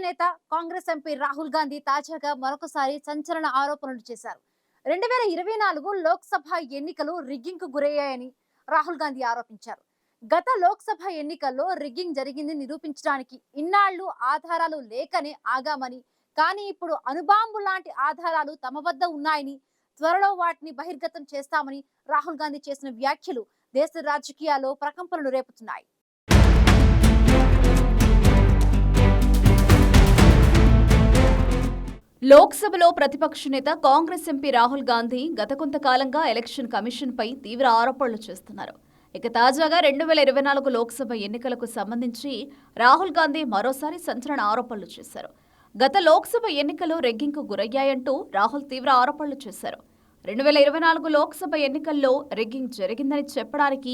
నేత కాంగ్రెస్ ఎంపీ రాహుల్ గాంధీ తాజాగా మరొకసారి సంచలన ఆరోపణలు చేశారు. 2024 లోక్సభ ఎన్నికలు రిగ్గింగ్ కు గురయ్యాయని రాహుల్ గాంధీ ఆరోపించారు. గత లోక్సభ ఎన్నికల్లో రిగ్గింగ్ జరిగింది నిరూపించడానికి ఇన్నాళ్లు ఆధారాలు లేకనే ఆగామని, కానీ ఇప్పుడు అణుబాంబు లాంటి ఆధారాలు తమ వద్ద ఉన్నాయని, త్వరలో వాటిని బహిర్గతం చేస్తామని రాహుల్ గాంధీ చేసిన వ్యాఖ్యలు దేశ రాజకీయాల్లో ప్రకంపనలు రేపుతున్నాయి. లోక్సభలో ప్రతిపక్ష నేత కాంగ్రెస్ ఎంపీ రాహుల్ గాంధీ గత కొంతకాలంగా ఎలక్షన్ కమిషన్ పై తీవ్ర ఆరోపణలు చేస్తున్నారు. ఇక తాజాగా 2024 లోక్సభ ఎన్నికలకు సంబంధించి రాహుల్ గాంధీ మరోసారి సంచలన ఆరోపణలు చేశారు. గత లోక్సభ ఎన్నికలు రెగ్గింగ్కు గురయ్యాయంటూ రాహుల్ తీవ్ర ఆరోపణలు చేశారు. 2024 లోక్సభ ఎన్నికల్లో రెగ్గింగ్ జరిగిందని చెప్పడానికి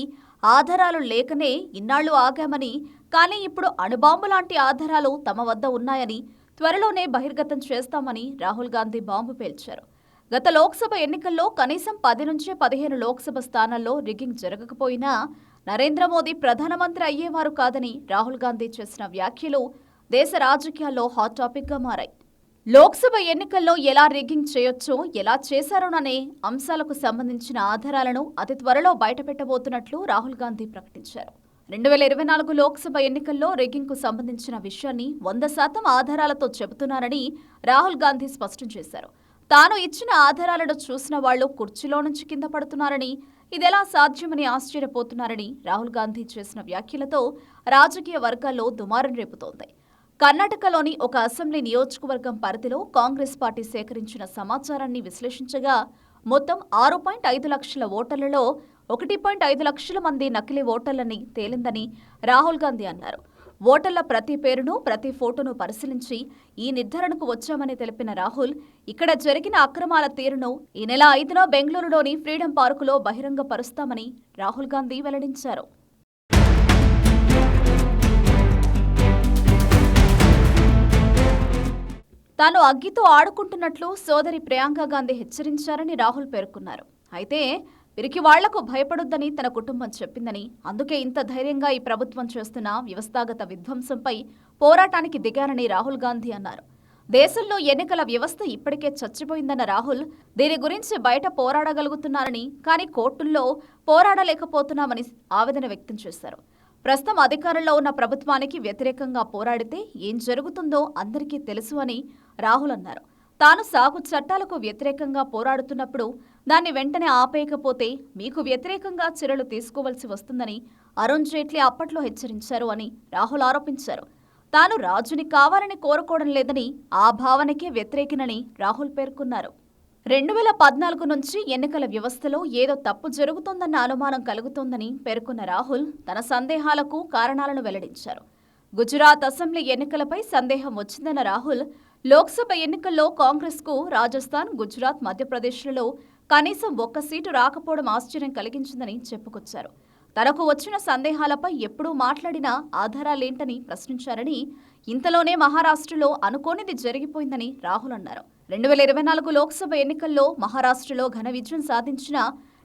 ఆధారాలు లేకనే ఇన్నాళ్లు ఆగామని, కానీ ఇప్పుడు అణుబాంబు లాంటి ఆధారాలు తమ వద్ద ఉన్నాయని, త్వరలోనే బహిర్గతం చేస్తామని రాహుల్ గాంధీ బాంబు పేల్చారు. గత లోక్సభ ఎన్నికల్లో కనీసం 10 నుంచి 15 లోక్సభ స్థానాల్లో రిగ్గింగ్ జరగకపోయినా నరేంద్ర మోదీ ప్రధానమంత్రి అయ్యేవారు కాదని రాహుల్ గాంధీ చేసిన వ్యాఖ్యలు దేశ రాజకీయాల్లో హాట్ టాపిక్ గా మారాయి. లోక్సభ ఎన్నికల్లో ఎలా రిగ్గింగ్ చేయొచ్చో, ఎలా చేశారోననే అంశాలకు సంబంధించిన ఆధారాలను అతి త్వరలో బయటపెట్టబోతున్నట్లు రాహుల్ గాంధీ ప్రకటించారు. 2024 లోక్సభ ఎన్నికల్లో రిగ్గింగ్కు సంబంధించిన విషయాన్ని 100% ఆధారాలతో చెబుతున్నారని రాహుల్ గాంధీ స్పష్టం చేశారు. తాను ఇచ్చిన ఆధారాలను చూసిన వాళ్లు కుర్చీలో నుంచి కింద పడుతున్నారని, ఇదెలా సాధ్యమని ఆశ్చర్యపోతున్నారని రాహుల్ గాంధీ చేసిన వ్యాఖ్యలతో రాజకీయ వర్గాల్లో దుమారం రేపుతోంది. కర్ణాటకలోని ఒక అసెంబ్లీ నియోజకవర్గం పరిధిలో కాంగ్రెస్ పార్టీ సేకరించిన సమాచారాన్ని విశ్లేషించగా మొత్తం 6.5 లక్షల ఓటర్లలో 1.5 లక్షల మంది నకిలీ ఓటర్లని తేలిందని రాహుల్ గాంధీ అన్నారు. ఓటర్ల ప్రతి పేరును, ప్రతి ఫోటోను పరిశీలించి ఈ నిర్ధారణకు వచ్చామని తెలిపిన రాహుల్, ఇక్కడ జరిగిన అక్రమాల తీరును ఈ నెల 5న బెంగళూరులోని ఫ్రీడమ్ పార్కులో బహిరంగపరుస్తామని రాహుల్ గాంధీ వెల్లడించారు. తాను అగ్గితో ఆడుకుంటున్నట్లు సోదరి ప్రియాంక గాంధీ హెచ్చరించారని రాహుల్ పేర్కొన్నారు. అయితే వీరికి వాళ్లకు భయపడొద్దని తన కుటుంబం చెప్పిందని, అందుకే ఇంత ధైర్యంగా ఈ ప్రభుత్వం చేస్తున్న వ్యవస్థాగత విధ్వంసంపై పోరాటానికి దిగారని రాహుల్ గాంధీ అన్నారు. దేశంలో ఎన్నికల వ్యవస్థ ఇప్పటికే చచ్చిపోయిందన్న రాహుల్, దీని గురించి బయట పోరాడగలుగుతున్నారని, కానీ కోర్టుల్లో పోరాడలేకపోతున్నామని ఆవేదన వ్యక్తం చేశారు. ప్రస్తుతం అధికారంలో ఉన్న ప్రభుత్వానికి వ్యతిరేకంగా పోరాడితే ఏం జరుగుతుందో అందరికీ తెలుసు అని రాహుల్ అన్నారు. తాను సాగు చట్టాలకు వ్యతిరేకంగా పోరాడుతున్నప్పుడు దాన్ని వెంటనే ఆపేయకపోతే మీకు వ్యతిరేకంగా చర్యలు తీసుకోవాల్సి వస్తుందని అరుణ్ జైట్లీ అప్పట్లో హెచ్చరించారు అని రాహుల్ ఆరోపించారు. తాను రాజుని కావాలని కోరుకోవడం లేదని, ఆ భావనకే వ్యతిరేకినని రాహుల్ పేర్కొన్నారు. 2014 నుంచి ఎన్నికల వ్యవస్థలో ఏదో తప్పు జరుగుతోందన్న అనుమానం కలుగుతోందని పేర్కొన్న రాహుల్ తన సందేహాలకు కారణాలను వెల్లడించారు. గుజరాత్ అసెంబ్లీ ఎన్నికలపై సందేహం వచ్చిందన్న రాహుల్, లోక్సభ ఎన్నికల్లో కాంగ్రెస్కు రాజస్థాన్, గుజరాత్, మధ్యప్రదేశ్లలో కనీసం 1 సీటు రాకపోవడం ఆశ్చర్యం కలిగించిందని చెప్పుకొచ్చారు. తనకు వచ్చిన సందేహాలపై ఎప్పుడూ మాట్లాడిన ఆధారాలేంటని ప్రశ్నించారని, ఇంతలోనే మహారాష్ట్రలో అనుకోనిది జరిగిపోయిందని రాహుల్ అన్నారు. 2024 లోక్సభ ఎన్నికల్లో మహారాష్ట్రలో ఘన విజయం సాధించిన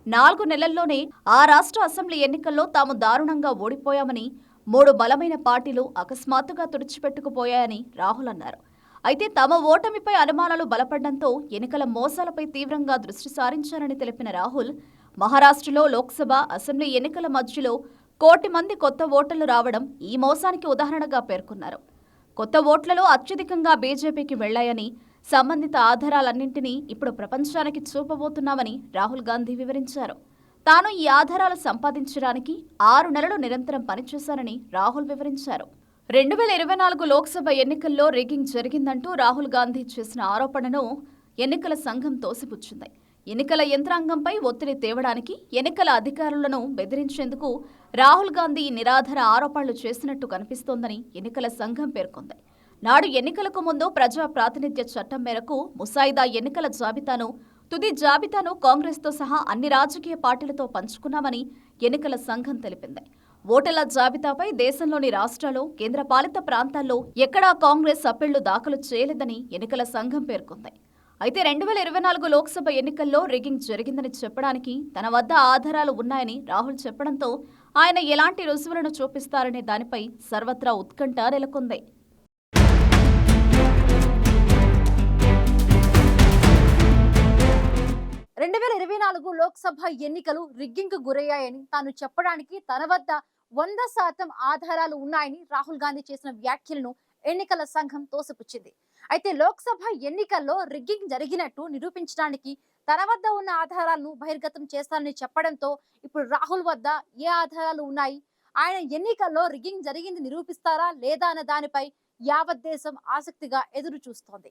4 నెలల్లోనే ఆ రాష్ట్ర అసెంబ్లీ ఎన్నికల్లో తాము దారుణంగా ఓడిపోయామని, 3 బలమైన పార్టీలు అకస్మాత్తుగా తుడిచిపెట్టుకుపోయాయని రాహుల్ అన్నారు. అయితే తమ ఓటమిపై అనుమానాలు బలపడడంతో ఎన్నికల మోసాలపై తీవ్రంగా దృష్టి సారించారని తెలిపిన రాహుల్, మహారాష్ట్రలో లోక్సభ, అసెంబ్లీ ఎన్నికల మధ్యలో 1 కోటి మంది కొత్త ఓటర్లు రావడం ఈ మోసానికి ఉదాహరణగా పేర్కొన్నారు. కొత్త ఓట్లలో అత్యధికంగా బీజేపీకి వెళ్లాయని, సంబంధిత ఆధారాలన్నింటినీ ఇప్పుడు ప్రపంచానికి చూపబోతున్నామని రాహుల్ గాంధీ వివరించారు. తాను ఈ ఆధారాలు సంపాదించడానికి 6 నెలలు నిరంతరం పనిచేశారని రాహుల్ వివరించారు. 2024 లోక్సభ ఎన్నికల్లో రిగ్గింగ్ జరిగిందంటూ రాహుల్ గాంధీ చేసిన ఆరోపణను ఎన్నికల సంఘం తోసిపుచ్చింది. ఎన్నికల యంత్రాంగంపై ఒత్తిడి తేవడానికి, ఎన్నికల అధికారులను బెదిరించేందుకు రాహుల్ గాంధీ నిరాధార ఆరోపణలు చేసినట్టు కనిపిస్తోందని ఎన్నికల సంఘం పేర్కొంది. నాడు ఎన్నికలకు ముందు ప్రజా ప్రాతినిధ్య చట్టం మేరకు ముసాయిదా ఎన్నికల జాబితాను, తుది జాబితాను కాంగ్రెస్తో సహా అన్ని రాజకీయ పార్టీలతో పంచుకున్నామని ఎన్నికల సంఘం తెలిపింది. ఓటర్ల జాబితాపై దేశంలోని రాష్ట్రాలు, కేంద్రపాలిత ప్రాంతాల్లో ఎక్కడా కాంగ్రెస్ అప్పీళ్లు దాఖలు చేయలేదని ఎన్నికల సంఘం పేర్కొంది. అయితే 2024 లోక్సభ ఎన్నికల్లో రిగ్గింగ్ జరిగిందని చెప్పడానికి తన వద్ద ఆధారాలు ఉన్నాయని రాహుల్ చెప్పడంతో ఆయన ఎలాంటి రుజువులను చూపిస్తారనే దానిపై సర్వత్రా ఉత్కంఠ నెలకొంది. 2024 లోక్సభ ఎన్నికలు రిగ్గింగ్ కు గురయ్యాయని తాను చెప్పడానికి తన వద్ద 100% ఆధారాలు ఉన్నాయని రాహుల్ గాంధీ చేసిన వ్యాఖ్యలను ఎన్నికల సంఘం తోసిపుచ్చింది. అయితే లోక్సభ ఎన్నికల్లో రిగ్గింగ్ జరిగినట్టు నిరూపించడానికి తన వద్ద ఉన్న ఆధారాలను బహిర్గతం చేస్తానని చెప్పడంతో ఇప్పుడు రాహుల్ వద్ద ఏ ఆధారాలు ఉన్నాయి, ఆయన ఎన్నికల్లో రిగ్గింగ్ జరిగింది నిరూపిస్తారా లేదా అన్న దానిపై యావత్ దేశం ఆసక్తిగా ఎదురు చూస్తోంది.